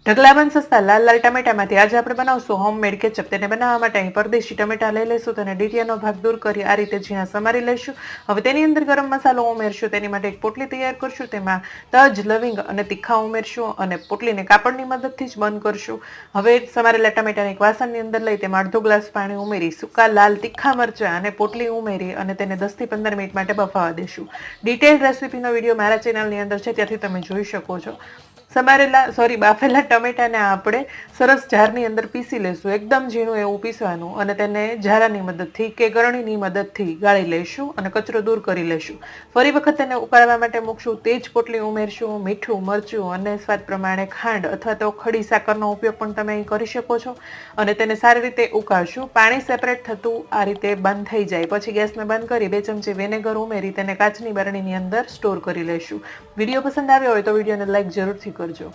ઢગલા બન સસ્તા લાલ લાલ ટમેટામાંથી આજે આપણે બનાવશું હોમમેડ કેચઅપ. તેને બનાવવા માટે અહીં પરદેશી ટમેટા લઈ લઈશું, તેને ડીટીયાનો ભાગ દૂર કરી આ રીતે ઝીણા સમારી લઈશું. હવે તેની અંદર ગરમ મસાલો ઉમેરશું. તેની માટે એક પોટલી તૈયાર કરશું, તેમાં તજ, લવિંગ અને તીખા ઉમેરશું અને પોટલીને કાપડની મદદથી જ બંધ કરશું. હવે સમારેલા ટમેટાને એક વાસણની અંદર લઈ તેમાં અડધો ગ્લાસ પાણી ઉમેરી સૂકા લાલ તીખા મરચાં અને પોટલી ઉમેરી અને તેને 10 થી 15 મિનિટ માટે બફાવા દેશું. ડિટેલ રેસીપીનો વિડીયો મારા ચેનલની અંદર છે, ત્યાંથી તમે જોઈ શકો છો. બાફેલા ટમેટાને આપણે સરસ જારની અંદર પીસી લેશું, એકદમ ઝીણું એવું પીસવાનું, અને તેને ઝારાની મદદથી કે ગરણીની મદદથી ગાળી લઈશું અને કચરો દૂર કરી લઈશું. ફરી વખત તેને ઉકાળવા માટે મૂકશું. તે જ પોટલી ઉમેરશું, મીઠું, મરચું અને સ્વાદ પ્રમાણે ખાંડ અથવા તો ખડી સાકરનો ઉપયોગ પણ તમે અહીં કરી શકો છો, અને તેને સારી રીતે ઉકાળશું. પાણી સેપરેટ થતું આ રીતે બંધ થઈ જાય પછી ગેસને બંધ કરી 2 ચમચી વિનેગર ઉમેરી તેને કાચની બરણીની અંદર સ્ટોર કરી લઈશું. વિડીયો પસંદ આવ્યો હોય તો વિડીયોને લાઈક જરૂરથી કરજો.